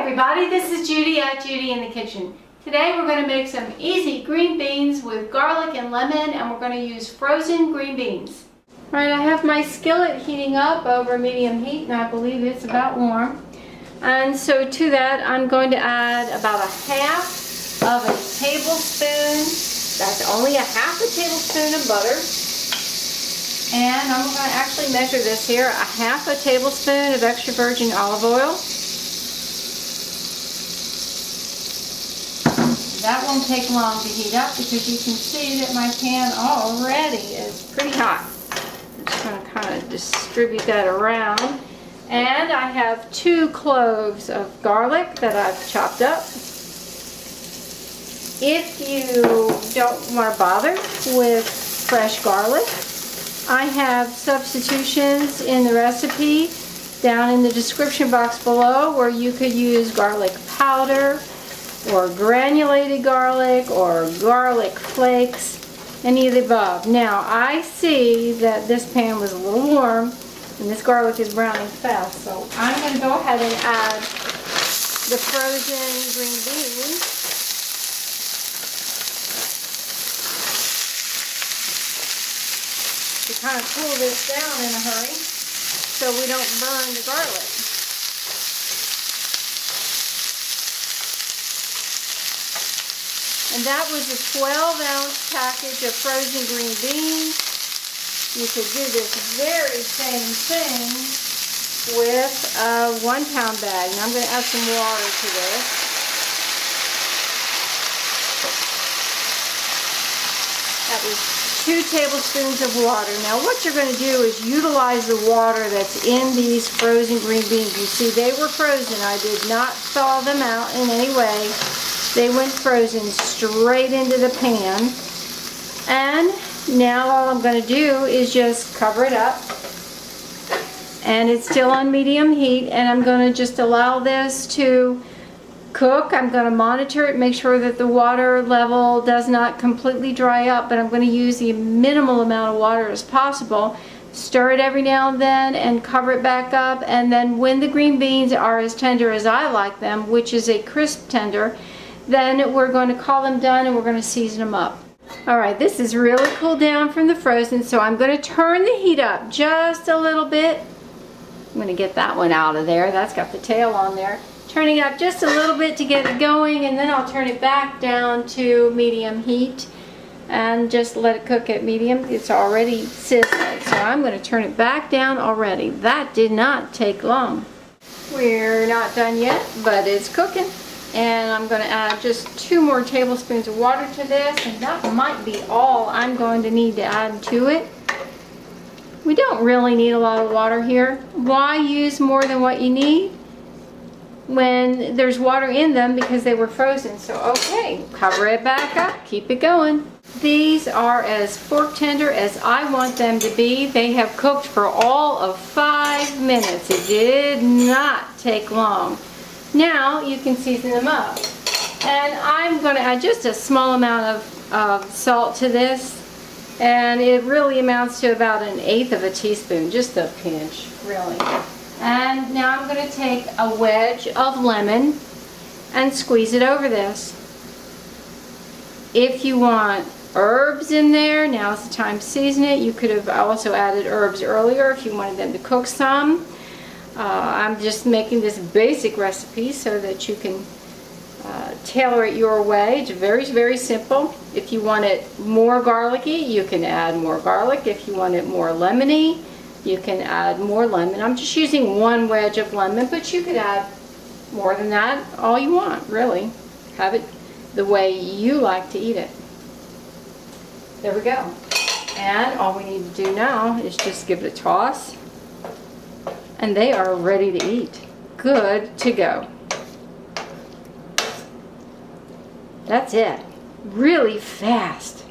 everybody, this is Judi at Judi in the Kitchen. Today we're going to make some easy green beans with garlic and lemon, and we're going to use frozen green beans. Alright, I have my skillet heating up over medium heat, and I believe it's about warm. And so to that I'm going to add about a half of a tablespoon, that's only a half a tablespoon of butter. And I'm going to actually measure this here, a half a tablespoon of extra virgin olive oil. That won't take long to heat up because you can see that my pan already is pretty hot. I'm just going to kind of distribute that around. And I have 2 cloves of garlic that I've chopped up. If you don't want to bother with fresh garlic, I have substitutions in the recipe down in the description box below where you could use garlic powder or granulated garlic or garlic flakes, any of the above. Now I see that this pan was a little warm and this garlic is browning fast, so I'm going to go ahead and add the frozen green beans. To kind of cool this down in a hurry so we don't burn the garlic. And that was a 12-ounce package of frozen green beans. You could do this very same thing with a 1-pound bag. Now I'm going to add some water to this. That was 2 tablespoons of water. Now what you're going to do is utilize the water that's in these frozen green beans. You see they were frozen. I did not thaw them out in any way. They went frozen straight into the pan. And now all I'm going to do is just cover it up. And it's still on medium heat, and I'm going to just allow this to cook. I'm going to monitor it, make sure that the water level does not completely dry up, but I'm going to use the minimal amount of water as possible. Stir it every now and then and cover it back up, and then when the green beans are as tender as I like them, which is a crisp tender, then we're going to call them done and we're going to season them up. Alright, this is really cooled down from the frozen, so I'm going to turn the heat up just a little bit. I'm going to get that one out of there. That's got the tail on there. Turning it up just a little bit to get it going, and then I'll turn it back down to medium heat and just let it cook at medium. It's already sizzling, so I'm going to turn it back down already. That did not take long. We're not done yet, but it's cooking. And I'm going to add just 2 more tablespoons of water to this, and that might be all I'm going to need to add to it. We don't really need a lot of water here. Why use more than what you need when there's water in them because they were frozen? So okay, cover it back up, keep it going. These are as fork tender as I want them to be. They have cooked for all of 5 minutes. It did not take long. Now you can season them up. And I'm going to add just a small amount of salt to this. And it really amounts to about 1/8 of a teaspoon, just a pinch, really. And now I'm going to take a wedge of lemon and squeeze it over this. If you want herbs in there, now's the time to season it. You could have also added herbs earlier if you wanted them to cook some. I'm just making this basic recipe so that you can tailor it your way. It's very, very simple. If you want it more garlicky, you can add more garlic. If you want it more lemony, you can add more lemon. I'm just using 1 wedge of lemon, but you could add more than that, all you want, really. Have it the way you like to eat it. There we go. And all we need to do now is just give it a toss. And they are ready to eat. Good to go. That's it. Really fast.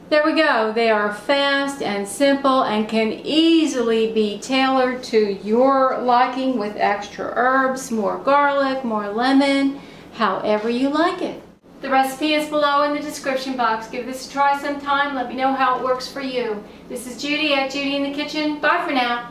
There we go. They are fast and simple and can easily be tailored to your liking with extra herbs, more garlic, more lemon, however you like it. The recipe is below in the description box. Give this a try sometime. Let me know how it works for you. This is Judi at Judi in the Kitchen. Bye for now.